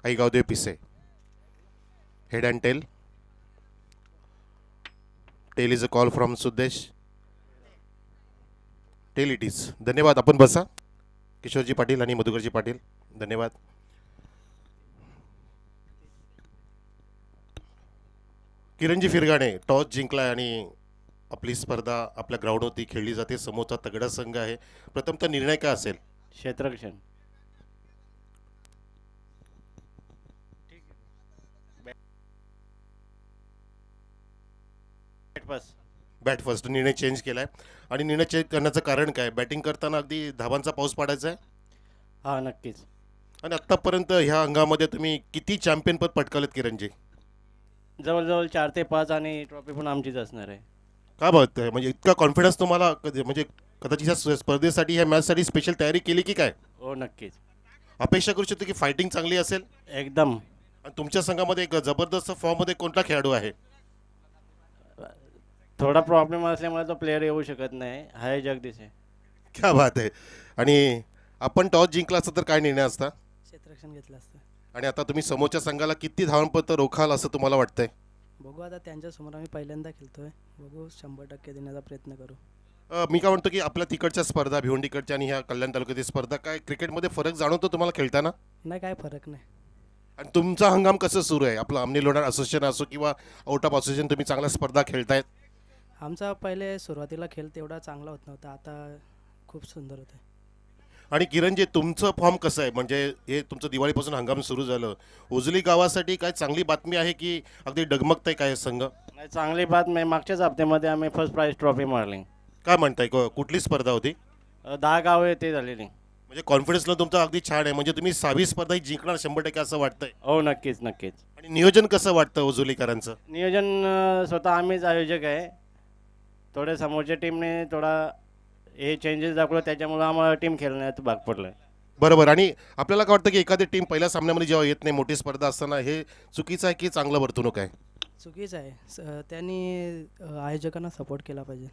आईगावदेव पिसे. Head and tail. Tail is a call from Sudesh. Tail it is. धन्यवाद. आपण बसा. किशोरजी पाटील आणि मधुकरजी पाटील, धन्यवाद. किरणजी फिरगाणे, टॉस जिंकला आणि आपली स्पर्धा आपल्या ग्राउंडवरती खेळली जाते. समोरचा तगडा संघ आहे. प्रथमतः निर्णय काय असेल? क्षेत्ररक्षण. बस. Bat first. निर्णय चेंज केलाय. आणि निर्णय चेंज करण्याचं कारण काय? बॅटिंग करताना अगदी धाबांचा पाऊस पाडायचा आहे. हा नक्कीच. आणि आत्तापर्यंत ह्या अंगामध्ये तुम्ही किती चॅम्पियन पद पटकावलेत किरणजी? जवळजवळ 4 ते 5 आणि ट्रॉफी पण आमचीच असणार आहे. का बघत आहे म्हणजे इतका कॉन्फिडन्स तुम्हाला म्हणजे कदाचित ह्या स्पर्धेसाठी ह्या मॅचसाठी स्पेशल तयारी केली की काय? हो नक्कीच. अपेक्षा करू शकतो की फायटिंग चांगली असेल. एकदम. आणि तुमच्या संघामध्ये एक जबरदस्त फॉर्ममध्ये कोणता खेळाडू आहे? थोडा प्रॉब्लेम असल्यामुळे तो प्लेअर येऊ शकत नाही. हाय जगदीश आहे. क्या बात आहे. आणि आपण टॉस जिंकला असता तर काय निर्णय असता? क्षेत्ररक्षण घेतलं असतं. आणि आता तुम्ही समोरच्या संघाला किती धावांपर्यंत रोखाल असं तुम्हाला वाटतंय? बघू आता त्यांच्यासमोर आम्ही पहिल्यांदा खेळतोय. बघू 100% देण्याचा प्रयत्न करू. मी काय म्हणतो की आपल्या तिकडच्या स्पर्धा भिवंडीकडच्या आणि ह्या कल्याण तालुक्यातील स्पर्धा काय क्रिकेटमध्ये फरक जाणवतो तुम्हाला खेळताना? नाही काय फरक नाही. आणि तुमचा हंगाम कसं सुरू आहे? आपलं अमनी लोणार असोसिएशन असो किंवा आउट ऑफ असोसिएशन, तुम्ही चांगल्या स्पर्धा खेळतायत. आमचा पहिले सुरुवातीला खेळ तेवढा चांगला होत नव्हता. आता खूप सुंदर होतं. आणि किरणजी, तुमचं फॉर्म कसं आहे? म्हणजे हे तुमचं दिवाळीपासून हंगाम सुरू झालं, उजली गावासाठी काय चांगली बातमी आहे की अगदी डगमगतंय काय संघ? नाही, चांगली बात नाही. मागच्याच हप्त्यामध्ये आम्ही फर्स्ट प्राइज ट्रॉफी मारली. काय म्हणताय? कुठली स्पर्धा होती? 10 गावे ते झालेली. म्हणजे कॉन्फिडन्स तुमचा अगदी छान आहे. म्हणजे तुम्ही 6वी स्पर्धा ही जिंकणार 100% असं वाटतंय. हो नक्कीच नक्कीच. आणि नियोजन कसं वाटतं उजुलीकरांचं? नियोजन स्वतः आम्हीच आयोजक आहे. थोड्या समोरच्या टीमने थोडा हे चेंजेस दाखवलं, त्याच्यामुळं आम्हाला टीम खेळण्यात भाग पडला आहे. बरोबर. आणि आपल्याला काय वाटतं की एखादी टीम पहिल्या सामन्यामध्ये जेव्हा येत नाही, मोठी स्पर्धा असताना, हे चुकीचं आहे की चांगलं वर्तणूक आहे? चुकीचं आहे. त्यांनी आयोजकांना सपोर्ट केला पाहिजे.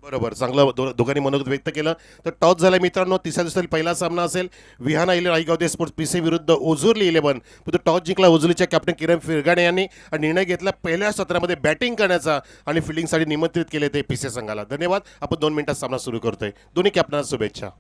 बरोबर. चांगलं दोघांनी मनोगत व्यक्त केलं. तर टॉस झाला मित्रांनो. तिसऱ्या दिवसातील पहिला सामना असेल विहाना इलेव्हन आईगावदे स्पोर्ट्स पिसे विरुद्ध ओझुर्ली 11. तो टॉस जिंकला ओझुर्लीच्या कॅप्टन किरण फिरगाणे यांनी आणि निर्णय घेतला पहिल्या सत्रामध्ये बॅटिंग करण्याचा आणि फिल्डिंगसाठी निमंत्रित केले ते पिसे संघाला. धन्यवाद. आपण 2 मिनिटात सामना सुरू करतोय. दोन्ही कॅप्टनांना शुभेच्छा.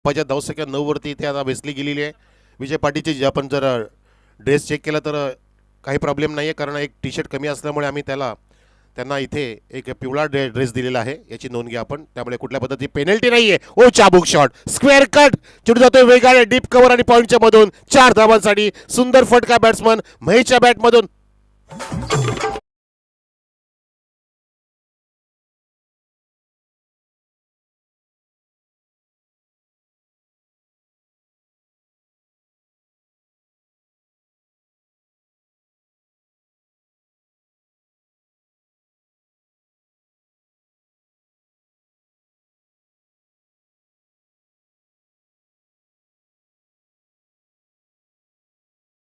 आप्पाच्या धावसंख्या 9 वरती इथे आता बेसली गेलेली आहे. विजय पाटीलची जे आपण जर ड्रेस चेक केला तर काही प्रॉब्लेम नाही आहे, कारण एक टी शर्ट कमी असल्यामुळे आम्ही त्यांना इथे एक पिवळा ड्रेस दिलेला आहे, याची नोंद घ्या आपण. त्यामुळे कुठल्या पद्धतीची पेनल्टी नाही आहे. ओ चाबुक शॉट, स्क्वेअर कट, चेंडू जातोय वेगाने डीप कव्हर आणि पॉईंटच्या मधून 4 धावांसाठी सुंदर फटका बॅट्समन महेशच्या बॅटमधून.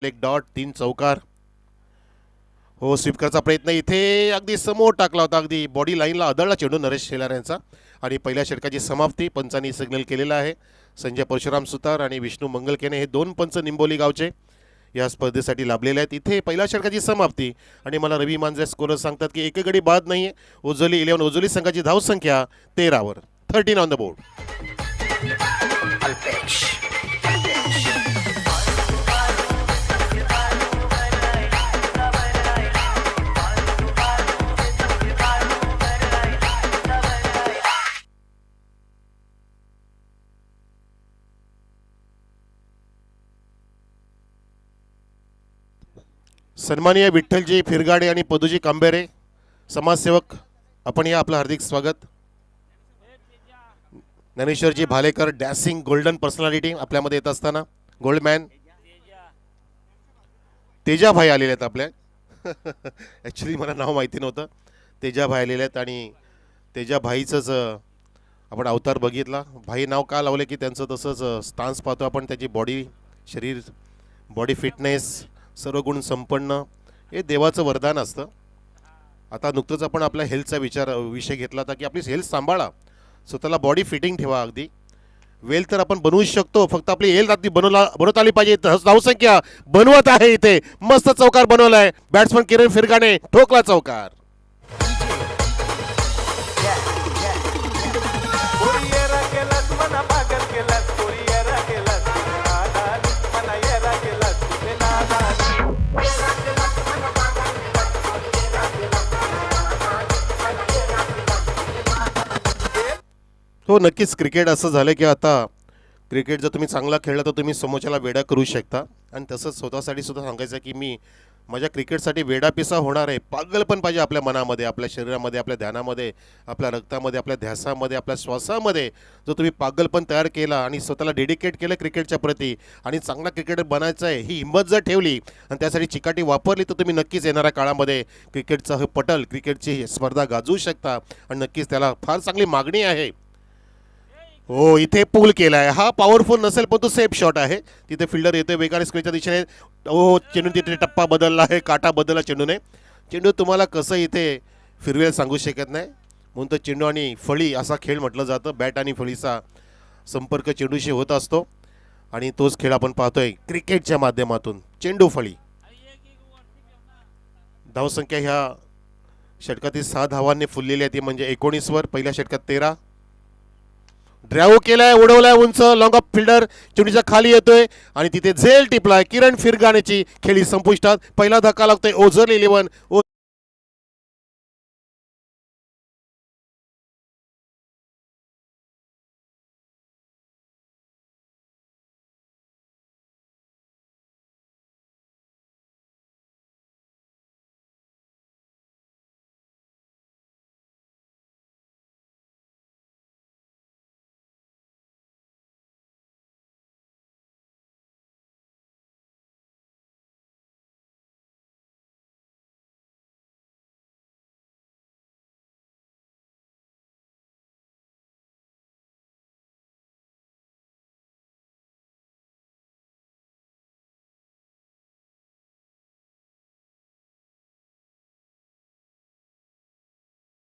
एक डॉट, 3 चौकार. हो, स्वीपकरचा प्रयत्न इथे अगदी समोर टाकला होता, अगदी बॉडी लाईनला आदळला चेंडू नरेश शेलार यांचा. आणि पहिल्या षटकाची समाप्ती पंचांनी सिग्नल केलेला आहे. संजय परशुराम सुतार आणि विष्णू मंगलकेने हे 2 पंच निंबोली गावचे या स्पर्धेसाठी लाभलेले आहेत. इथे पहिल्या षटकाची समाप्ती आणि मला रवी मांजरे स्कोरर सांगतात की एक गडी बाद नाही आहे. ओझोली 11 ओझोली संघाची धावसंख्या 13 वर, 13 ऑन द बोर्ड. सन्माननीय विठ्ठलजी फिरगाडे आणि पदूजी कांबेरे समाजसेवक, आपण या आपलं हार्दिक स्वागत. Dnyaneshwarji Bhalekar dashing golden personality आपल्यामध्ये येत असताना गोल्डमॅन तेजाभाई आलेले आहेत आपल्या. ॲक्च्युली मला नाव माहिती नव्हतं. तेजाभाई आलेले आहेत आणि तेजाभाईचंच आपण अवतार बघितला. भाई नाव का लावले की त्यांचं तसंच स्टान्स पाहतो आपण, त्याची बॉडी, शरीर, बॉडी फिटनेस सर्व गुण संपन्न, हे देवाचं वरदान असतं. आता नुकतंच आपण आपल्या हेल्थचा विषय घेतला होता की आपली हेल्थ सांभाळा, स्वतःला बॉडी फिटिंग ठेवा. अगदी वेल तर आपण बनवू शकतो, फक्त आपली हेल्थ अगदी बनवता आली पाहिजे. धावसंख्या बनवत आहे इथे, मस्त चौकार बनवलाय बॅट्समन किरण फिरगाणे, ठोकला चौकार. हो, नक्कीच क्रिकेट असं झालं की आता क्रिकेट जर तुम्ही चांगला खेळला तर तुम्ही समोरच्याला वेडा करू शकता. आणि तसंच स्वतःसाठी सुद्धा सांगायचं की मी माझ्या क्रिकेटसाठी वेडापिसा होणार आहे. पागल पण पाहिजे आपल्या मनामध्ये, आपल्या शरीरामध्ये, आपल्या ध्यानामध्ये, आपल्या रक्तामध्ये, आपल्या ध्यासामध्ये, आपल्या श्वासामध्ये. जर तुम्ही पागल पण तयार केला आणि स्वतःला डेडिकेट केलं क्रिकेटच्या प्रती आणि चांगला क्रिकेटर बनायचं आहे ही हिंमत जर ठेवली आणि त्यासाठी चिकाटी वापरली तर तुम्ही नक्कीच येणाऱ्या काळामध्ये क्रिकेटचं हे पटल, क्रिकेटची स्पर्धा गाजवू शकता आणि नक्कीच त्याला फार चांगली मागणी आहे. हो, इथे पूल केलाय. हा पॉवरफुल नसेल पण तो सेफ शॉट आहे. तिथे फिल्डर येतोय वेगाने स्क्रीनच्या दिशेने. हो, चेंडू तिथे टप्पा बदलला आहे, काटा बदलला चेंडूने. चेंडू तुम्हाला कसं इथे फिरवेल सांगू शकत नाही, म्हणून तर चेंडू आणि फळी असा खेळ म्हटलं जातं. बॅट आणि फळीचा संपर्क चेंडूशी होत असतो आणि तोच खेळ आपण पाहतोय क्रिकेटच्या माध्यमातून. चेंडू फळी. धावसंख्या ह्या षटकातील 6 धावांनी फुललेली आहे, ती म्हणजे 19 वर. पहिल्या षटकात 13. ड्राईव्ह केलाय, उडवलाय उंच, लॉंग ऑफ फिल्डर चेंडूच्या खाली येतोय आणि तिथे झेल टिपलाय. किरण फिरगाणेची खेळी संपुष्टात. पहिला धक्का लागतोय ओझरली 11.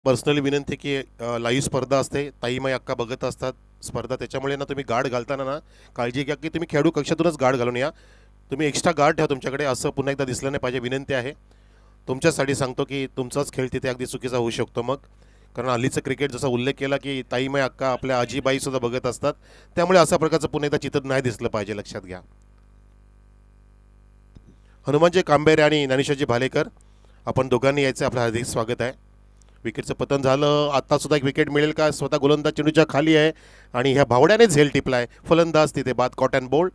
पर्सनली विनंती की लाईव्ह स्पर्धा असते, ताईमाई अक्का बघत असतात स्पर्धा, त्याच्यामुळे ना तुम्ही गार्ड घालताना ना काळजी घ्या की तुम्ही खेळाडू कक्षातूनच गार्ड घालून या. तुम्ही एक्स्ट्रा गार्ड ठेवा तुमच्याकडे, असं पुन्हा एकदा दिसलं नाही पाहिजे, विनंती आहे. तुमच्यासाठी सांगतो की तुमचाच खेळ तिथे अगदी चुकीचा होऊ शकतो. मग कारण हल्लीचं क्रिकेट जसा उल्लेख केला की ताईमाई अक्का आपल्या आजीबाई सुद्धा बघत असतात, त्यामुळे अशा प्रकारचं पुन्हा एकदा चित्र नाही दिसलं पाहिजे, लक्षात घ्या. हनुमानजी कांबेरे आणि ज्ञानेश्वरजी भालेकर आपण दोघांनी यायचं, आपलं हार्दिक स्वागत आहे. विकेटचं पतन झालं, आता सुद्धा एक विकेट मिळेल का? स्वतः गोलंदाज चेंडूच्या खाली आहे आणि ह्या भावड्याने झेल टिपलाय, फलंदाज तिथे बाद, कॉट अँड बोल्ड.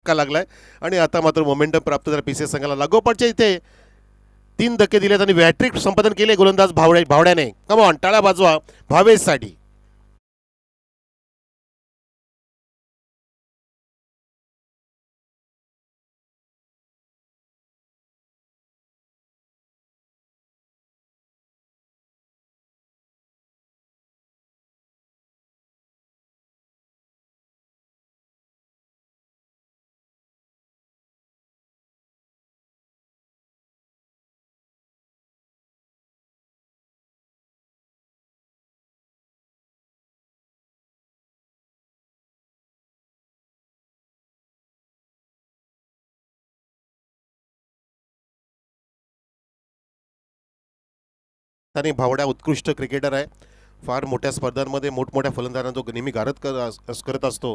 का लागलाय आणि आता मात्र मोमेंटम प्राप्त झाला पीसीएस संघाला. लागोपाठच्या इथे 3 धक्के दिलेत आणि हॅट्रिक संपादन केले गोलंदाज भावड्याने. कमॉन, टाळ्या वाजवा भावेशसाठी. आणि भावड्या उत्कृष्ट क्रिकेटर आहे, फार मोठ्या स्पर्धांमध्ये मोठमोठ्या फलंदाजांना तो नेहमी करत असतो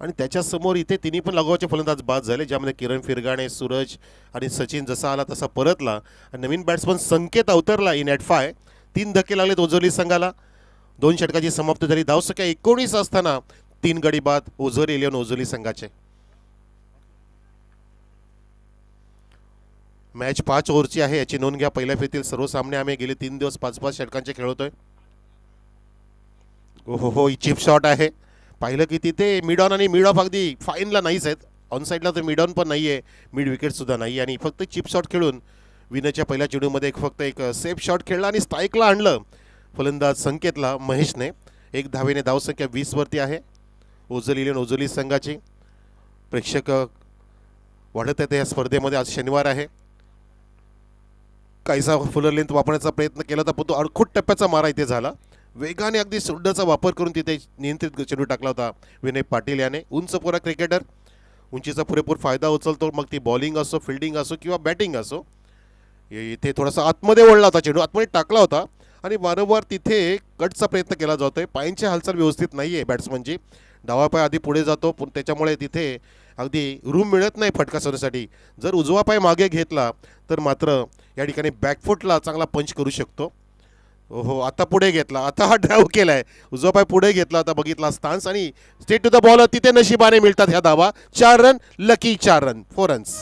आणि त्याच्यासमोर इथे तिन्ही पण लगोवाचे फलंदाज बाद झाले, ज्यामध्ये किरण फिरगाणे, सूरज आणि सचिन जसा आला तसा परतला आणि नवीन बॅट्समन संकेत अवतरला इन ॲट 5. 3 धक्के लागलेत ओझोली संघाला. 2 षटकाची समाप्ती झाली. धावसंख्या 19 असताना 3 गडी बाद ओझर इलेव्हन ओझोली संघाचे. मॅच 5 ओव्हरची आहे, याची नोंद घ्या. पहिल्या फेरीतील सर्व सामने आम्ही गेले 3 दिवस 5-5 षटकांचे खेळतोय. हो हो, चिप शॉट आहे, पाहिलं की तिथे मिड ऑन आणि मिड ऑफ अगदी फाईनला नाहीच आहेत. ऑन साईडला तर मिड ऑन पण नाही आहे, मिड विकेटसुद्धा नाही आणि फक्त चिप शॉट खेळून विनरच्या पहिल्या चेंडूमध्ये फक्त एक सेफ शॉट खेळला आणि स्ट्राईकला आणलं फलंदाज संकेतला महेशने. 1 धावेने धावसंख्या 20 वरती आहे ओझोली इलेव्हन ओझोली संघाची. प्रेक्षक वाढत आहेत या स्पर्धेमध्ये. आज शनिवार आहे, काहीसा फुलर लेंथ वापरण्याचा प्रयत्न केला तर तो अडखूट टप्प्याचा मारा इथे झाला. वेगाने अगदी सुड्डाचा वापर करून तिथे नियंत्रित चेंडू टाकला होता विनय पाटील याने. उंच पुरा क्रिकेटर, उंचीचा पुरेपूर फायदा उचलतो, मग ती बॉलिंग असो, फिल्डिंग असो किंवा बॅटिंग असो. इथे थोडासा आतमध्ये ओढला होता चेंडू, आतमध्ये टाकला होता आणि वारंवार तिथे कटचा प्रयत्न केला जातोय. पायांची हालचाल व्यवस्थित नाही आहे बॅट्समनची, डावा पाय आधी पुढे जातो, पण त्याच्यामुळे तिथे अगदी रूम मिळत नाही फटका सोडण्यासाठी. जर उजवा पाय मागे घेतला तर मात्र या ठिकाणी बॅकफुटला चांगला पंच करू शकतो. हो, आता पुढे घेतला, आता हा ड्राईव्ह केलाय, उजवा पाय पुढे घेतला, आता बघितला स्टान्स आणि स्ट्रेट टू द बॉल. तिथे नशिबाने मिळतात ह्या धावा. 4 रन, लकी 4 रन, 4 रन्स.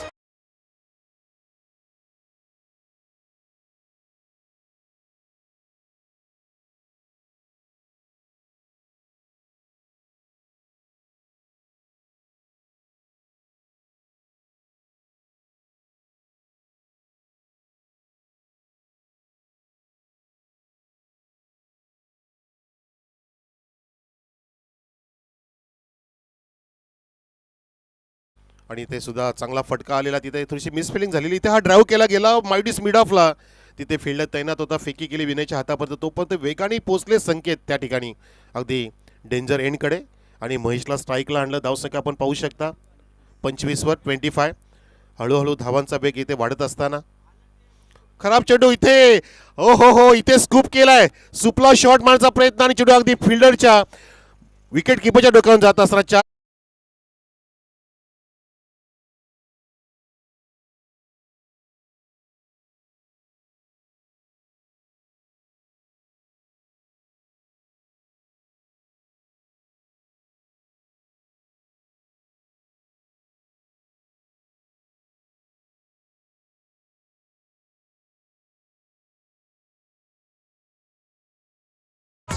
आणि ते सुद्धा चांगला फटका आलेला, तिथे थोडीशी मिसफिलिंग झालेली. इथे हा ड्राईव्ह केला गेला माइडिस मिड ऑफला, तिथे फिल्डर तैनात होता, फेकी केली विनयच्या हातापर्यंत. तोपर्यंत वेगाने पोचले संकेत त्या ठिकाणी अगदी डेंजर एंडकडे आणि महेशला स्ट्राईकला आणलं. धावसंख्या आपण पाहू शकता 25 वर 25. हळूहळू धावांचा वेग इथे वाढत असताना खराब चेंडू इथे, हो हो हो, इथे स्कूप केलाय, सुपला शॉट मारण्याचा प्रयत्न आणि चेंडू अगदी फिल्डरच्या विकेट किपरच्या डोक्यावर जात असताना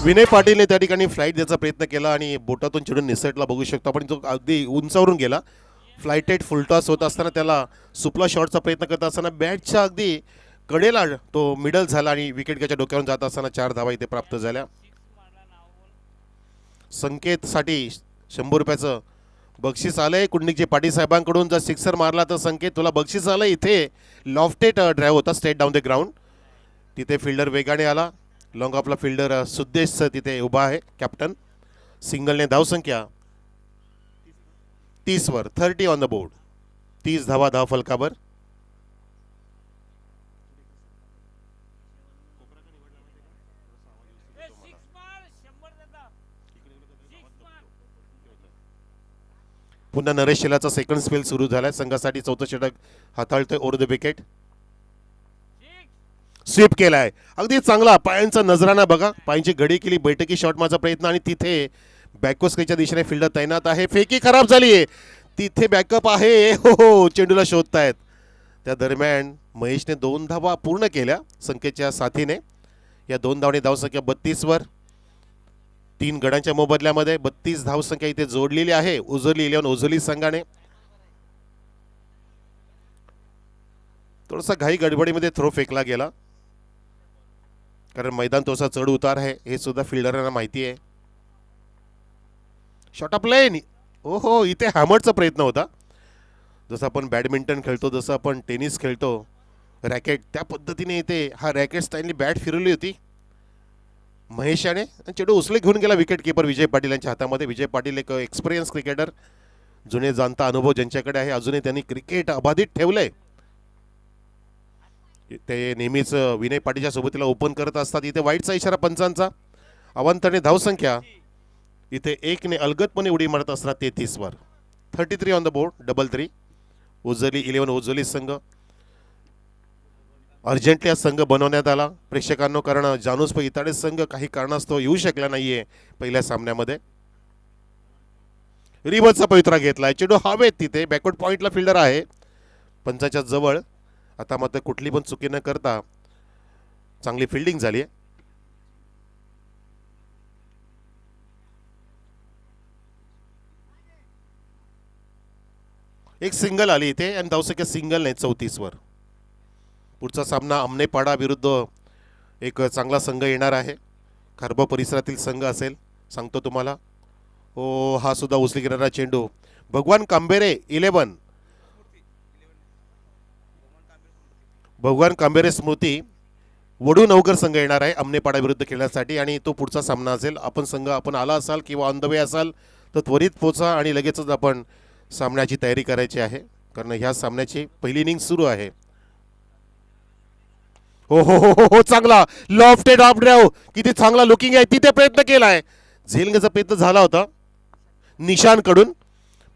विनय पाटीलने त्या ठिकाणी फ्लाईट द्यायचा प्रयत्न केला आणि बोटातून चिडून निसटला बघू शकतो आपण. तो अगदी उंचावरून गेला. फ्लाईटेड फुलटॉस होत असताना त्याला सुपला शॉटचा प्रयत्न करत असताना बॅटच्या अगदी कडेला तो मिडल झाला आणि विकेटच्या डोक्यावरून जात असताना 4 धावा इथे प्राप्त झाल्या. संकेतसाठी 100 रुपयाचं बक्षीस आलंय कुंडलिकजी पाटील साहेबांकडून. जर सिक्सर मारला तर संकेत तुला बक्षीस आलं. इथे लॉफ्टेड ड्राईव्ह होता स्ट्रेट डाऊन द ग्राउंड. तिथे फिल्डर वेगाने आला. लॉंग ऑफला फिल्डर सुद्देश तिथे उभा आहे कॅप्टन. सिंगलने धावसंख्या 30 वर 30 ऑन द बोर्ड. 30 धावा धाव फलकावर. पुन्हा नरेश शेलाचा सेकंड स्पेल सुरू झालाय. संघासाठी 4थं षटक हाताळतोय ओव्हर द विकेट. स्वीप केलाय अगदी चांगला. पायांचा नजराना बघा. पायांची घडी केली. बैठकी शॉट मारचा प्रयत्न आणि तिथे बॅकवर्सच्या दिशेने फिल्डर तैनात आहे. फेकी खराब झालीये. तिथे बॅकअप आहे. हो हो चेंडूला शोधतायत. त्या दरम्यान महेशने 2 धावा पूर्ण केल्या संकेतच्या साथीने. या 2 धावांनी धावसंख्या 32 वर. 3 गडांच्या मोबदल्यामध्ये 32 धावसंख्या इथे जोडलेली आहे उजोली 11 ओझोली संघाने. थोडासा घाई गडबडीमध्ये थ्रो फेकला गेला कारण मैदान तोसा चढ उतार आहे हे सुद्धा फिल्डरांना माहिती आहे. Shot of line. हो हो इथे हॅमरचा प्रयत्न होता. जसं आपण बॅडमिंटन खेळतो जसं आपण टेनिस खेळतो रॅकेट त्या पद्धतीने इथे हा रॅकेट स्टाईलनी बॅट फिरवली होती महेशाने. चेंडू उचले घेऊन गेला विकेट किपर विजय पाटील यांच्या हातामध्ये. विजय पाटील एक एक्सपिरियन्स क्रिकेटर जुने जाणता अनुभव ज्यांच्याकडे आहे. अजूनही त्यांनी क्रिकेट अबाधित ठेवलंय. ते नेहमीच विनय पाटीलच्या सोबतीला ओपन करत असतात. इथे वाईटचा इशारा पंचांचा. अवांतरने धावसंख्या इथे 1 ने अलगदपणे उडी मारत असणार 33 वर. 33 ऑन द बोर्ड. 3-3 ओझोली 11 ओझोली संघ. अर्जंटली हा संघ बनवण्यात आला प्रेक्षकांनो कारण जानूस इताडे संघ काही कारणास्तव येऊ शकला नाहीये पहिल्या सामन्यामध्ये. रिव्हर्सचा पवित्रा घेतलाय. चेंडू हवेत तिथे बॅकवर्ड पॉइंटला फिल्डर आहे पंचाच्या जवळ. आता मात्र कुठली पण चुकी न करता चांगली फिल्डिंग झाली. एक सिंगल आली इथे आणि धावसंख्या सिंगल नाही 34 वर. पुढचा सामना अमनेपाडा विरुद्ध एक चांगला संघ येणार आहे. खारबा परिसरातील संघ असेल सांगतो तुम्हाला. हो हा सुद्धा उचली घेणारा चेंडू. भगवान कांबेरे 11 भगवान कांबेरे स्मृती वडू नवकर संघ येणार आहे अमनेपाडा विरुद्ध खेळण्यासाठी आणि तो पुढचा सामना असेल. आपण आला असाल किंवा ऑन द वे असाल तर त्वरित पोचा आणि लगेचच आपण सामन्याची तयारी करायची आहे कारण ह्या सामन्याची पहिली इनिंग सुरू आहे. हो हो हो हो चांगला लॉफ्टेड ऑफ ड्राईव्ह. किती चांगला लुकिंग आहे. तिथे प्रयत्न केलाय. झेलण्याचा प्रयत्न झाला होता निशानकडून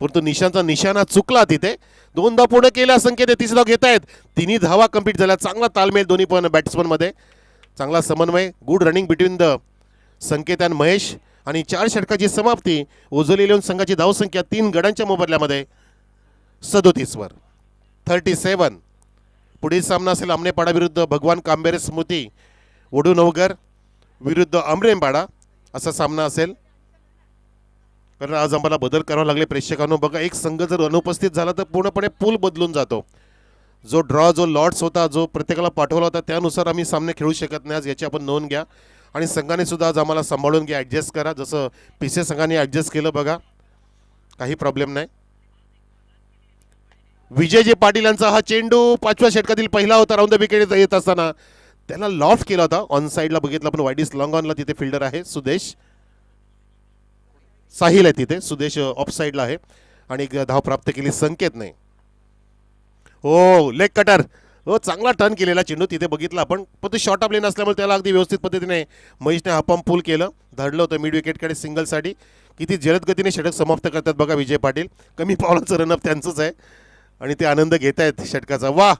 परंतु निशांचा निशाणा चुकला. तिथे 2 धावा पूर्ण केल्या. संकेत 30 धावा घेत आहेत. 3 धावा कंप्लीट झाल्या. चांगला तालमेल दोन्ही पण बॅट्समन मध्ये. चांगला समन्वय. गुड रनिंग बिटवीन द संकेत आणि महेश आणि 4 षटकाची समाप्ती. ओझोली 11 संघाची धावसंख्या 3 गडांच्या मोबदल्यामध्ये 37 वर. 37. पुढील सामना असेल अमनेपाडा विरुद्ध भगवान कांबेरे स्मृती वडू नवगर विरुद्ध अमरेपाडा असा सामना असेल कारण आज आम्हाला बदल करावा लागले प्रेक्षकांनो. बघा एक संघ जर अनुपस्थित झाला तर पूर्णपणे पूल बदलून जातो. जो ड्रॉ जो लॉट्स होता जो प्रत्येकाला पाठवला होता त्यानुसार आम्ही सामने खेळू शकत नाही आज याची आपण नोंद घ्या. आणि संघाने सुद्धा आज आम्हाला सांभाळून घ्या ॲडजस्ट करा. जसं पीसे संघाने ॲडजस्ट केलं बघा काही प्रॉब्लेम नाही. विजयजी पाटील यांचा हा चेंडू 5व्या षटकातील पहिला होता. राऊंड द विकेट येत असताना त्याला लॉफ्ट केला होता. ऑन साईडला बघितलं आपण वाईडिस लॉंग ऑनला तिथे फिल्डर आहे सुदेश. साहिल आहे तिथे. सुदेश ऑफ साईडला आहे आणि एक धाव प्राप्त केली संकेतने. हो लेग कटर. हो चांगला टर्न केलेला चेंडू तिथे बघितला आपण पण तो शॉर्ट ऑफ लेन असल्यामुळे त्याला अगदी व्यवस्थित पद्धतीने महेशने हाफाम पूल केलं. धडलं होतं मिड विकेटकडे सिंगलसाठी. किती जलद गतीने षटक समाप्त करतात बघा विजय पाटील. कमी पावलाचं रनअप त्यांचंच आहे आणि ते आनंद घेत आहेत षटकाचा. वा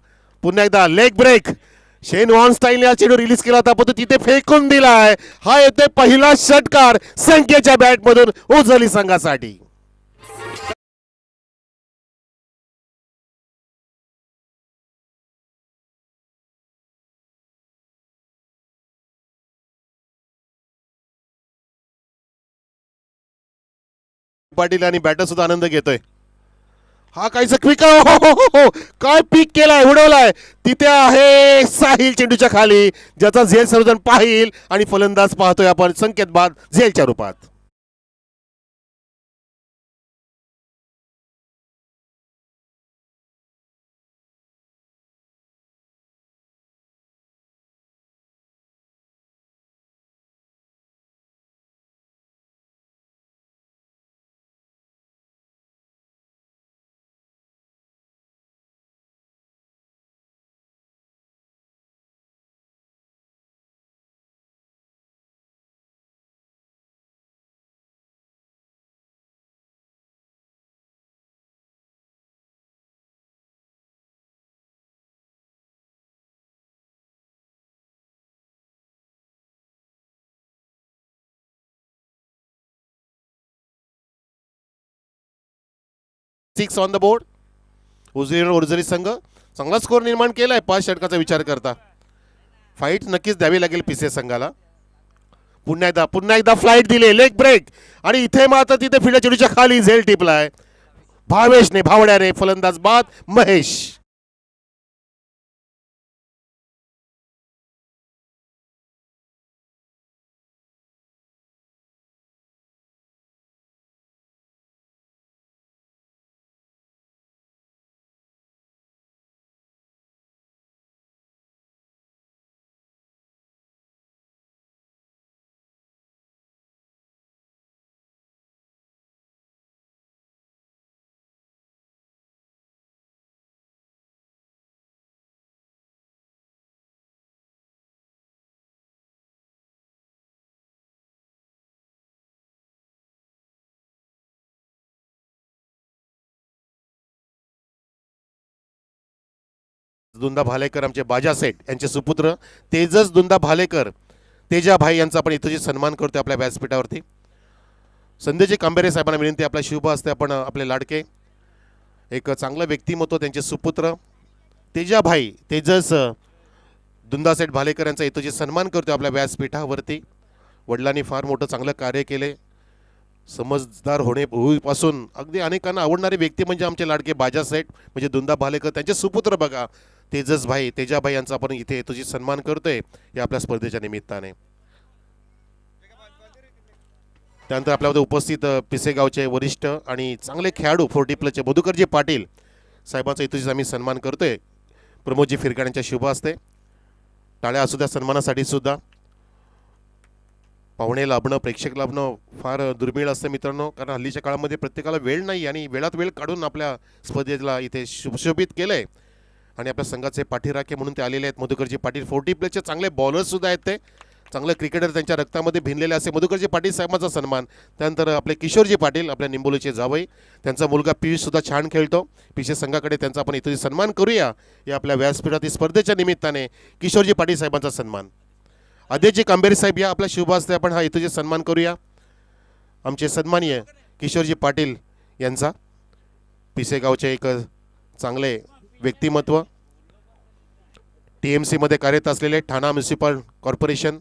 पुन्हा एकदा लेग ब्रेक. शेन वॉन स्टाईलने हा चेंडू रिलीज केला होता पण तो तिथे फेकून दिलाय. हा येतोय पहिला षटकार संख्येच्या बॅटमधून ओझोली संघासाठी. पाटील आणि बॅटर सुद्धा आनंद घेतोय. हा काहीसा क्विक हो काय पीक केलाय, उडवलाय. तिथे आहे साहिल चेंडूच्या खाली, ज्याचा झेल सर्वजण पाहिल आणि फलंदाज पाहतोय आपण संकेत बाद झेलच्या रूपात. Six on the board. उजरी संघ चांगला स्कोर निर्माण केलाय 5 षटकाचा विचार करता. फाईट नक्कीच द्यावी लागेल पिसे संघाला. पुन्हा एकदा फ्लाईट दिले, लेग ब्रेक आणि इथे मात्र तिथे फिल्डर चेंडूच्या खाली झेल टिपलाय भावेशने, भावड्याने. फलंदाज बाद महेश. दुंदा भालेकर आमचे बाजा सेठ यांचे सुपुत्र तेजस दुंदा भालेकर, तेजा भाई यांचा आपण इथं सन्मान करतोय आपल्या व्यासपीठावरती. संदेजी कांबेरे साहेबांना विनंती, आपला शुभ असते आपण आपले लाडके एक चांगलं व्यक्तिमत्व त्यांचे सुपुत्र तेजा भाई तेजस दुंदासेठ भालेकर यांचा इथं सन्मान करतोय आपल्या व्यासपीठावरती. वडिलांनी फार मोठं चांगलं कार्य केले. समजदार होईपासून अगदी अनेकांना आवडणारे व्यक्ती म्हणजे आमचे लाडके बाजासाहेब म्हणजे दुंदा भालेकर, त्यांचे सुपुत्र बघा तेजस भाई तेजाभाई यांचा आपण इथे तुझी सन्मान करतोय या आपल्या स्पर्धेच्या निमित्ताने. त्यानंतर आपल्यामध्ये उपस्थित पिसेगावचे वरिष्ठ आणि चांगले खेळाडू 40+ मधुकरजी पाटील साहेबांचा इथं आम्ही सन्मान करतोय प्रमोदजी फिरकाण्यांच्या शुभ असते. टाळ्या असू द्या सन्मानासाठी सुद्धा. पाहुणे लाभणं, प्रेक्षक लाभणं फार दुर्मिळ असतं मित्रांनो, कारण हल्लीच्या काळामध्ये प्रत्येकाला वेळ नाही आणि वेळात वेळ काढून आपल्या स्पर्धेला इथे सुशोभित केलंय. आणि आपल्या संघाचे पाठीराखे म्हणून ते आलेले आहेत मधुकरजी पाटील. 40+ चांगले बॉलर्स सुद्धा आहेत, ते चांगले क्रिकेटर त्यांच्या रक्तामध्ये भिनलेले असे मधुकरजी पाटील साहेबांचा सन्मान. त्यानंतर आपले किशोरजी पाटील आपल्या निंबोलीचे जावई, त्यांचा मुलगा पियुष सुद्धा छान खेळतो. पिशे संघाकडे त्यांचा आपण इथे सन्मान करूया या आपल्या व्यासपीठातील स्पर्धेच्या निमित्ताने. किशोरजी पाटील साहेबांचा सन्मान. आदित्यजी कांबेरे साहेब या आपल्या शुभ असते आपण हा इथं सन्मान करूया आमचे सन्माननीय किशोरजी पाटील यांचा. पिसेगावचे एक चांगले व्यक्तिमत्व, TMC मध्ये कार्यरत असलेले ठाणा म्युनिसिपल कॉर्पोरेशन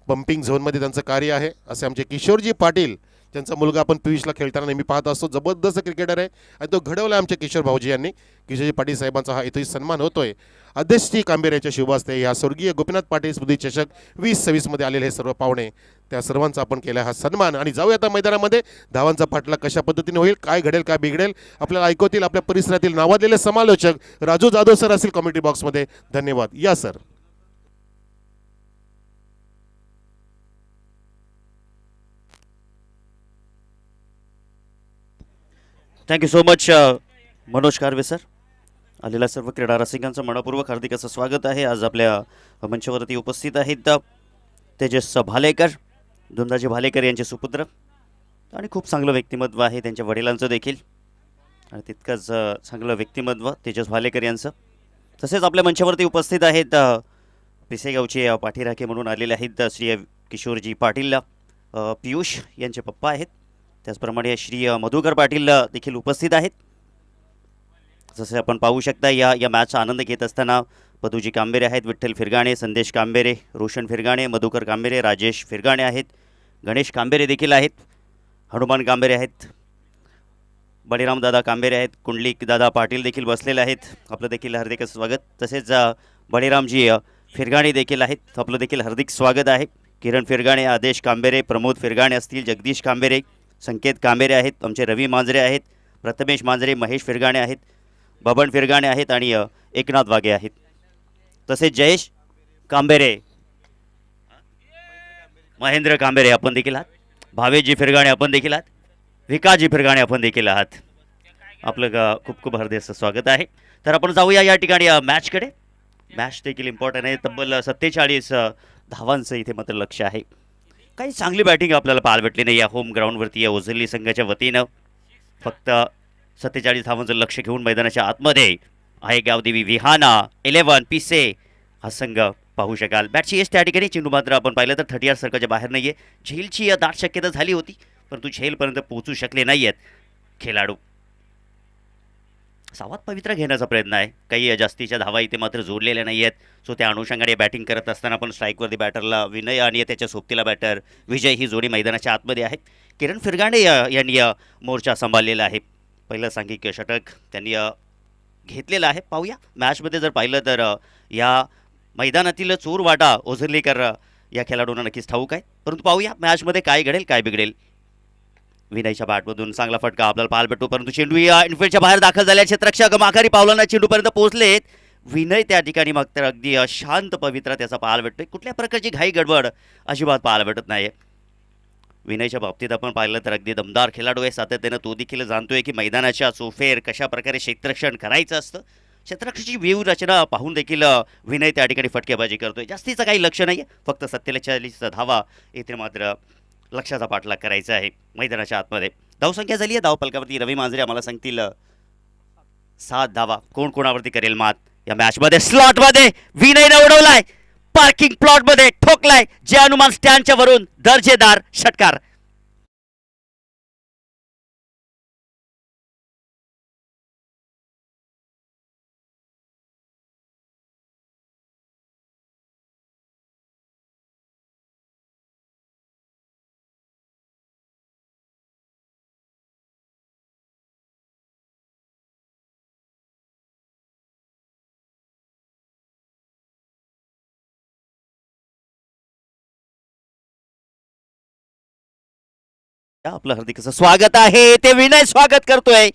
पंपिंग झोनमध्ये त्यांचं कार्य आहे असे आमचे किशोरजी पाटील, ज्यांचा मुलगा आपण पियुषला खेळताना नेहमी पाहत असतो. जबरदस्त क्रिकेटर आहे आणि तो घडवला आमच्या किशोर भाऊजी यांनी. किशोरजी पाटील साहेबांचा हा इथेही सन्मान होतोय. अध्यक्षजी कांबेरे यांच्या शुभ असते. या स्वर्गीय गोपीनाथ पाटील स्मृती चषक 2026 मध्ये आलेले हे सर्व पाहुणे, त्या सर्वांचा आपण केला हा सन्मान. आणि जाऊया आता मैदानामध्ये. धावांचा पाठला कशा पद्धतीने होईल, काय घडेल काय बिघडेल आपल्याला ऐकवतील आपल्या परिसरातील नावाजलेले समालोचक राजू जाधव सर असतील कॉमेंट्री बॉक्समध्ये. धन्यवाद. या sir. Thank you so much Manoj Karve sir. आलेल्या सर्व क्रीडा रसिकांचं मनपूर्वक हार्दिक असं स्वागत आहे. आज आपल्या मंचावरती उपस्थित आहेत तेजस भालेकर, दुंदाजी भालेकर यांचे सुपुत्र, आणि खूप चांगलं व्यक्तिमत्व आहे त्यांच्या वडिलांचं देखील, आणि तितकंच चांगलं व्यक्तिमत्व तेजस भालेकर यांचं. तसेच आपल्या मंचावरती उपस्थित आहेत पिसेगावचे पाठीराखे म्हणून आलेले आहेत श्री किशोरजी पाटील, पियुष यांचे पप्पा आहेत. त्याचप्रमाणे श्री मधुकर पाटील देखील उपस्थित आहेत. जसे आपण पाहू शकता या मॅचचा आनंद घेत असताना पदूजी कांबेरे आहेत, विठ्ठल फिरगाणे, संदेश कांबेरे, रोशन फिरगाणे, मधुकर कांबेरे, राजेश फिरगाणे आहेत, गणेश कांबेरे देखील आहेत. हनुमान कांबेरे आहेत, बळीराम दादा कांबेरे आहेत, कुंडलिक दादा पाटील देखील बसलेले आहेत. आपलं देखील हार्दिक स्वागत. तसेच बळीरामजी फिरगाणे देखील आहेत, आपलं देखील हार्दिक स्वागत आहे. किरण फिरगाणे, आदेश कांबेरे, प्रमोद फिरगाणे असतील, जगदीश कांबेरे, संकेत कांबेरे आहेत, आमचे रवी मांजरे आहेत, प्रथमेश मांजरे, महेश फिरगाणे आहेत, बबन फिरगाणे आहेत आणि एकनाथ वाघे आहेत. तसेच जयेश कांबेरे, महेंद्र कांबेरे आपण देखील आहात, भावेशजी फिरगाणे आपण देखील आहात, विकासजी फिरगाणे आपण देखील आहात. आपलं खूप खूप हार्दिक स्वागत आहे. तर आपण जाऊया या ठिकाणी मॅचकडे. मॅच देखील इम्पॉर्टंट आहे. तब्बल 47 धावांचं इथे मात्र लक्ष आहे. काही चांगली बॅटिंग आपल्याला पाहायला भेटली नाही या होम ग्राउंडवरती या ओझरली संघाच्या वतीनं. फक्त 47 धावांचं लक्ष घेऊन मैदानाच्या आतमध्ये आहे गावदेवी विहाना 11 पिसे हा संघ पाहू शकाल. बॅटची एस त्या ठिकाणी, चेंडू मात्र आपण पाहिलं तर 38 सर्कलच्या बाहेर नाही आहे. झेलची दाट शक्यता झाली होती, परंतु झेलपर्यंत पोहोचू शकले नाही आहेत खेळाडू. सावात पवित्रा घेण्याचा प्रयत्न आहे. काही जास्तीच्या धावा इथे मात्र जोडलेल्या नाही आहेत. सो त्या अनुषंगाने बॅटिंग करत असताना पण स्ट्राईकवरती बॅटरला विनय आणि त्याच्या सोबतीला बॅटर विजय ही जोडी मैदानाच्या आतमध्ये आहेत. किरण फिरगाणे यांनी मोर्चा सांभाळलेला आहे. पहिलं सांघिक षटक त्यांनी घेतलेलं आहे. पाहूया मॅचमध्ये जर पाहिलं तर या मैदानातील चोर वाटा ओझरलीकर या खेळाडूंना नक्कीच ठाऊक आहे. परंतु पाहूया मॅचमध्ये काय घडेल काय बिघडेल. विनयच्या बॅटमधून चांगला फटका आपल्याला पाहायला भेटतो, परंतु चेंडू या इनफिल्डच्या बाहेर दाखल झाल्या. क्षेत्ररक्षक माघारी पावलांना चेंडूपर्यंत पोहोचलेत. विनय त्या ठिकाणी मात्र अगदी शांत पवित्रा त्याचा पाहायला भेटतोय. कुठल्या प्रकारची घाई गडबड अजिबात पाहायला भेटत नाही. विनयच्या बाबतीत आपण पाहिलं तर अगदी दमदार खेळाडू आहे. सातत्यानं तो देखील जाणतोय की मैदानाच्या चोफेर कशा प्रकारे क्षेत्ररक्षण करायचं असतं. क्षेत्ररक्षणाची व्यूहरचना पाहून देखील विनय त्या ठिकाणी फटकेबाजी करतोय. जास्तीचं काही लक्ष नाही आहे, फक्त 47 धावा इथे मात्र लक्षाचा पाठलाग करायचा आहे मैदानाच्या आतमध्ये. धावसंख्या झाली आहे धावपलकावरती. रवी मांजरे आम्हाला सांगतील 7 धावा. कोण कोणावरती करेल मात या मॅचमध्ये. स्लॉटमध्ये विनयने उडवलाय, पार्किंग प्लॉटमध्ये ठोकलाय जे हनुमान स्टँडच्या वरून दर्जेदार षटकार. आपलं हार्दिक असं स्वागत आहे. ते विनय स्वागत करतोय.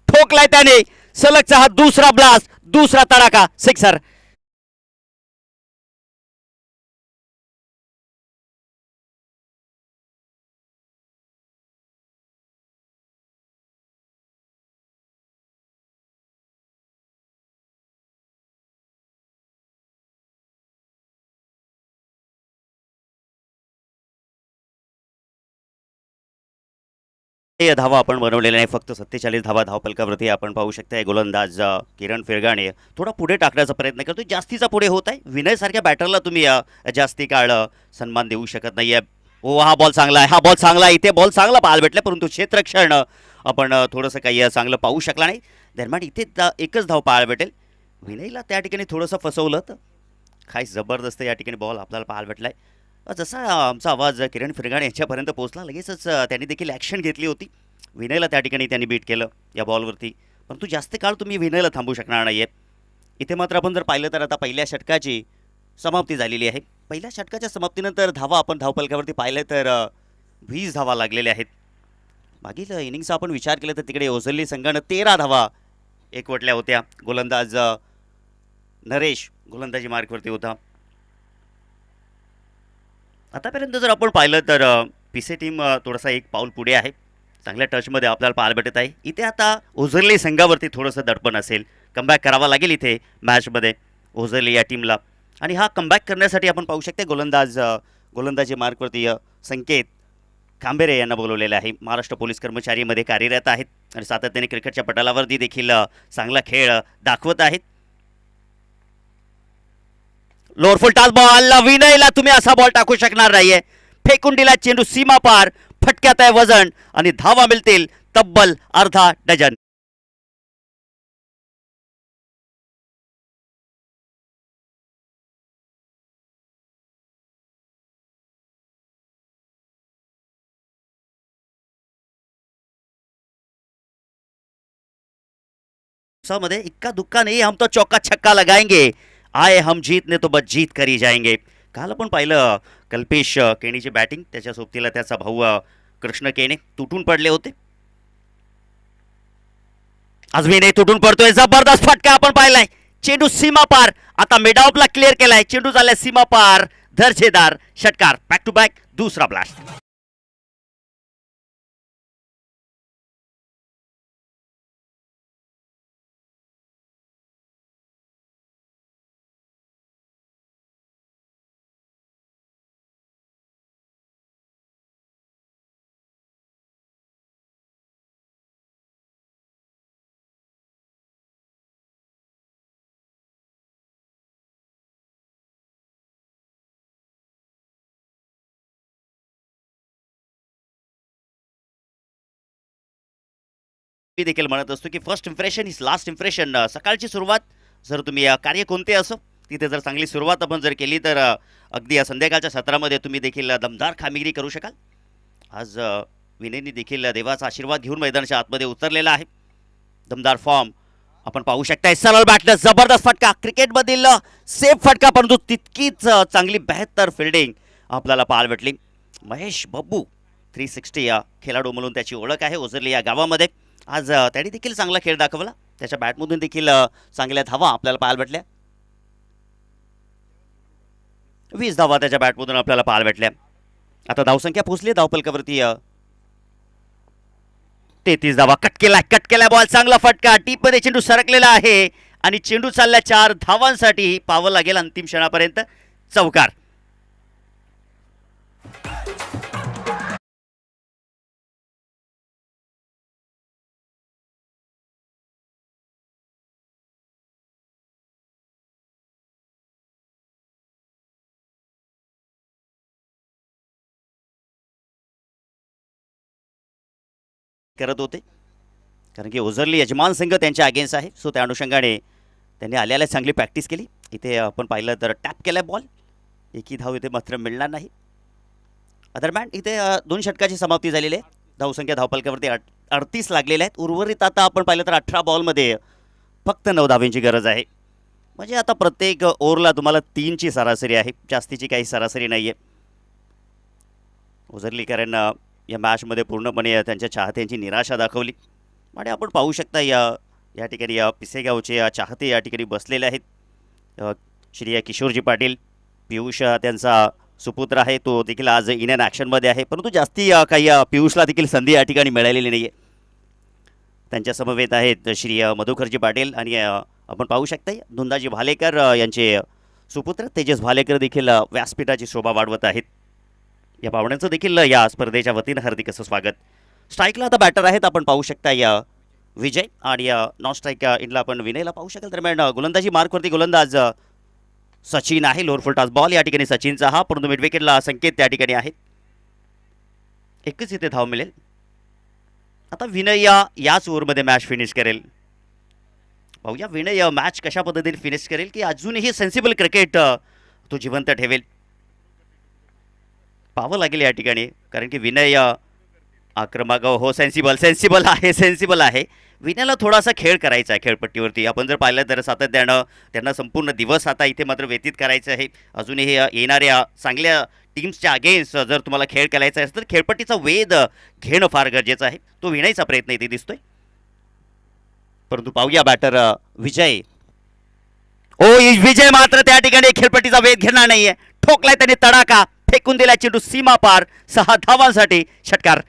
ठोकलाय त्याने सलगचा हा दुसरा ब्लास्ट, दुसरा तडाखा, सिक्सर. हे धावा आपण बनवलेले नाही, फक्त 47 धावा धावपलकावरती आपण पाहू शकता. गोलंदाज किरण फिरगाणे थोडा पुढे टाकण्याचा प्रयत्न करतो, जास्तीचा पुढे होत आहे. विनय सारख्या बॅटरला तुम्ही जास्ती काळ सन्मान देऊ शकत नाहीये. हो, हा बॉल चांगला आहे, हा बॉल चांगला आहे, इथे बॉल चांगला पाहायला भेटला, परंतु क्षेत्ररक्षण आपण थोडंसं काही चांगलं पाहू शकला नाही. दरम्यान इथे एकच धाव पाहायला भेटेल. विनयला त्या ठिकाणी थोडंसं फसवलं तर काय जबरदस्त या ठिकाणी बॉल आपल्याला पाहायला भेटलाय. जसा आमचा आवाज किरण फिरगाणे यांच्यापर्यंत पोहोचला, लगेचच त्यांनी देखील ॲक्शन घेतली होती. विनयला त्या ठिकाणी त्यांनी बीट केलं या बॉलवरती, परंतु जास्त काळ तुम्ही विनयला थांबू शकणार नाही आहेत. इथे मात्र आपण जर पाहिलं तर आता पहिल्या षटकाची समाप्ती झालेली आहे. पहिल्या षटकाच्या समाप्तीनंतर धावा आपण धावपलकावरती पाहिलं तर 20 धावा लागलेल्या आहेत. मागील इनिंगचा आपण विचार केला तर तिकडे ओझरली संघानं 13 धावा एकवटल्या होत्या. गोलंदाज नरेश गोलंदाजी मार्कवरती होता. आतापर्यंत जर आपण पाहिलं तर पिसे टीम थोडासा एक पाऊल पुढे आहे. चांगल्या टचमध्ये आपल्याला पाहायला भेटत आहे. इथे आता ओझरली संघावरती थोडंसं दडपण असेल. कमबॅक करावा लागेल इथे मॅचमध्ये ओझरली या टीमला, आणि हा कमबॅक करण्यासाठी आपण पाहू शकते गोलंदाजी मार्कवरती संकेत कांबेरे यांना बोलवलेलं आहे. महाराष्ट्र पोलीस कर्मचारीमध्ये कार्यरत आहेत आणि सातत्याने क्रिकेटच्या पटलावरती देखील चांगला खेळ दाखवत आहेत. लोअर फुल टॉस बॉल, विनयला तुम्ही असा बॉल टाकू शकणार नाहीये. फेकून दिला चेंडू सीमा पार, फटक्यात आहे वजन आणि धावा मिळतील तब्बल अर्धा डझन. पावसामध्ये इक्का दुक्का नाही, हम तो चौका छक्का लगाएंगे, आए हम जीतने तो बस जीत करी जाएंगे. काल आपण पाहिलं कल्पेश केणीची बॅटिंग, त्याच्या सोबतीला त्याचा भाऊ कृष्ण केणे तुटून पडले होते. आज मी नाही तुटून पडतोय, जबरदस्त फटका आपण पाहिलाय, चेंडू सीमा पार, आता मिडऑफला क्लिअर केलाय, चेंडू झालाय सीमा पार, दर्जेदार षटकार, बॅक टू बॅक दुसरा ब्लास्ट. मी देखील म्हणत असतो की first impression is last impression. सकाळची सुरुवात जर तुम्ही कार्य कोणते असो तिथे जर चांगली सुरुवात आपण जर केली तर अगदी या संध्याकाळच्या सत्रामध्ये तुम्ही देखील दमदार कामगिरी करू शकाल. आज विनयनी देखील देवाचा आशीर्वाद घेऊन मैदानाच्या आतमध्ये उतरलेला आहे. दमदार फॉर्म आपण पाहू शकताय. सरळ बॅटनं जबरदस्त फटका, क्रिकेटमधील सेफ फटका, परंतु तितकीच चांगली 72 फिल्डिंग आपल्याला पाहायला भेटली. महेश बब्बू 360 या खेळाडू म्हणून त्याची ओळख आहे ओझरली या गावामध्ये. आज त्याने देखील चांगला खेळ दाखवला, त्याच्या बॅटमधून देखील चांगल्या धावा आपल्याला पाहायला भेटल्या. 20 धावा त्याच्या बॅटमधून आपल्याला पाहायला भेटल्या. आता धावसंख्या पोहोचली धावपलकावरती 33 धावा. कट केला बॉल, चांगला फटका, डीप मध्ये चेंडू सरकलेला आहे आणि चेंडू चालला 4 धावांसाठी, पाहावं लागेल अंतिम क्षणापर्यंत चौकार. करत होते कारण की ओझरली यजमान संघ त्यांच्या अगेन्स्ट आहे, सो त्या अनुषंगाने त्यांनी आल्याला चांगली प्रॅक्टिस केली. इथे आपण पाहिलं तर टॅप केला बॉल, एकही धाव इथे मात्र मिळणार नाही. दरम्यान इथे 2 षटकाची समाप्ती झालेली आहे. धावसंख्या धावपलकावरती 38 लागलेल्या आहेत. उर्वरित आता आपण पाहिलं तर 18 बॉलमध्ये फक्त 9 धावेंची गरज आहे. म्हणजे आता प्रत्येक ओव्हरला तुम्हाला 3ची सरासरी आहे, जास्तीची काही सरासरी नाही आहे. ओझरली कारण या मॅचमध्ये पूर्णपणे त्यांच्या चाहत्यांची निराशा दाखवली आणि आपण पाहू शकता या ठिकाणी पिसेगावचे चाहते या ठिकाणी बसलेले आहेत. श्री किशोरजी पाटील, पियुष त्यांचा सुपुत्र आहे, तो देखील आज इन अँड ॲक्शनमध्ये आहे, परंतु जास्ती काही पियुषला देखील संधी या ठिकाणी मिळालेली नाही आहे. त्यांच्या समवेत आहेत श्री मधुकरजी पाटील आणि आपण पाहू शकता धुंदाजी भालेकर यांचे सुपुत्र तेजस भालेकर देखील व्यासपीठाची शोभा वाढवत आहेत. या पाहुण्यांचं देखील या स्पर्धेच्या वतीनं हार्दिक असं स्वागत. स्ट्राईकला आता बॅटर आहेत, आपण पाहू शकता या विजय आणि नॉन स्ट्राईक इनला आपण विनयला पाहू शकाल. दरम्यान गोलंदाजी मार्कवरती गोलंदाज सचिन आहे. लोअर फुल टॉस बॉल या ठिकाणी सचिनचा हा, परंतु मिड विकेटला संकेत त्या ठिकाणी आहेत. एकच इथे धाव मिळेल. आता विनय याच ओव्हरमध्ये मॅच फिनिश करेल. पाहूया विनय मॅच कशा पद्धतीने फिनिश करेल की अजूनही सेन्सिबल क्रिकेट तो जिवंत ठेवेल. पाहावं लागेल या ठिकाणी कारण की विनय आक्रमक हो सेन्सिबल आहे. विनयला थोडासा खेळ करायचा आहे खेळपट्टीवरती. आपण जर पाहिलं तर सातत्यानं त्यांना संपूर्ण दिवस आता इथे मात्र व्यतीत करायचं आहे. अजूनही येणाऱ्या चांगल्या टीम्सच्या अगेन्स्ट जर तुम्हाला खेळ करायचा असेल तर खेळपट्टीचा वेध घेणं फार गरजेचं आहे. तो विनयचा प्रयत्न इथे दिसतोय. परंतु पाहूया बॅटर विजय. विजय मात्र त्या ठिकाणी खेळपट्टीचा वेध घेणार नाहीये. ठोकलाय त्याने तडाखा, फेकून दिला चेंडू सीमा पार, 6 धावांसाठी षटकार.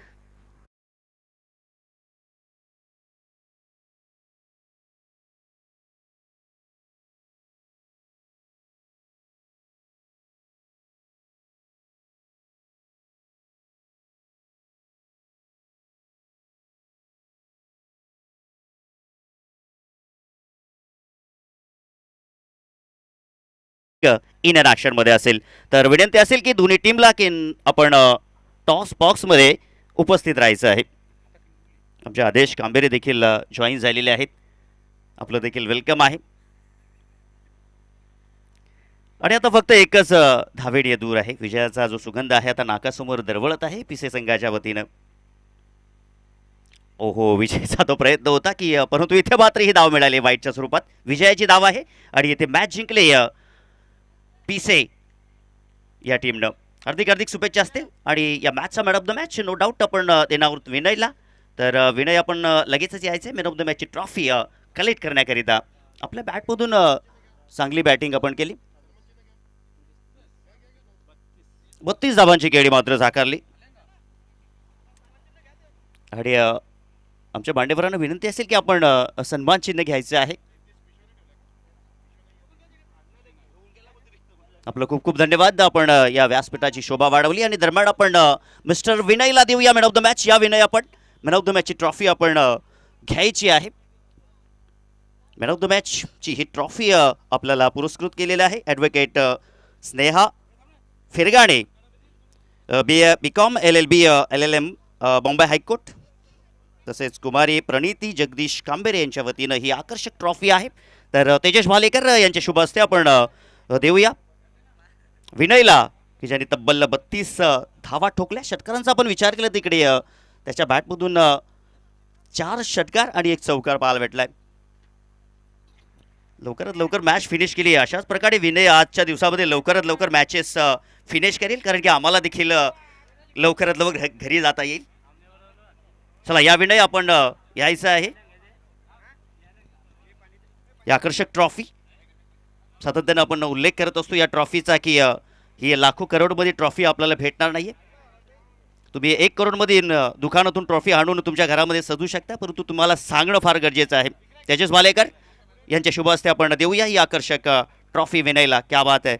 इन अँड ॲक्शनमध्ये असेल तर विनंती असेल की दोन्ही टीमला की आपण टॉस बॉक्समध्ये उपस्थित राहायचं आहे. आमचे आदेश कांबेरे देखील जॉईन झालेले आहेत, आपलं देखील वेलकम आहे. आणि आता फक्त एकच धावेडीय दूर आहे. विजयाचा जो सुगंध आहे आता नाकासमोर दरवळत आहे पिसे संघाच्या वतीनं. ओहो, विजयाचा तो प्रयत्न होता की परंतु इथे मात्र ही धाव मिळाली वाईटच्या स्वरूपात. विजयाची धाव आहे आणि इथे मॅच जिंकले पिसे या टीमनं. हार्दिक हार्दिक शुभेच्छा असतील आणि या मॅचचा man of the match no doubt आपण देणार आहोत विनयला. तर विनय आपण लगेचच यायचे मॅन ऑफ द मॅचची ट्रॉफी कलेक्ट करण्याकरिता. आपल्या बॅटमधून चांगली बॅटिंग आपण केली. 32 धावांची केळी मात्र साकारली आणि आमच्या मांडेकरांना विनंती असेल की आपण सन्मान चिन्ह घ्यायचे आहे. आपलं खूप खूप धन्यवाद. आपण या व्यासपीठाची शोभा वाढवली आणि दरम्यान आपण मिस्टर विनयला देऊया मॅन ऑफ द मॅच. या विनय आपण मॅन ऑफ द मॅचची ट्रॉफी आपण घ्यायची आहे. मॅन ऑफ द मॅचची ही ट्रॉफी आपल्याला पुरस्कृत केलेली आहे advocate Sneha Firgane, BCom LLB LLM Bombay high court, तसेच कुमारी प्रणिती जगदीश कांबेरे यांच्या वतीनं ही आकर्षक ट्रॉफी आहे. तर तेजस भालेकर यांच्या शुभ हस्ते आपण देऊया विनयला, की ज्यांनी तब्बल 32 धावा ठोकल्या. षटकारांचा आपण विचार केला तिकडे त्याच्या बॅटमधून 4 षटकार आणि 1 चौकार पाहायला भेटलाय. लवकरात लवकर मॅच फिनिश केली. अशाच प्रकारे विनय आजच्या दिवसामध्ये लवकरात लवकर मॅचेस फिनिश करेल, कारण की आम्हाला देखील लवकरात लवकर घरी जाता येईल. चला या विनय आपण यायचं आहे. या आकर्षक ट्रॉफी सातत्यानं आपण उल्लेख करत असतो या ट्रॉफीचा, की ही लाखो करोडमध्ये ट्रॉफी आपल्याला भेटणार नाहीये. तुम्ही 1 करोडमध्ये दुकानातून ट्रॉफी आणून तुमच्या घरामध्ये सजू शकता, परंतु तुम्हाला सांगणं फार गरजेचं आहे. तेजस भालेकर यांच्या शुभ हस्ते आपण देऊया ही आकर्षक ट्रॉफी विनयला. क्या बात आहे.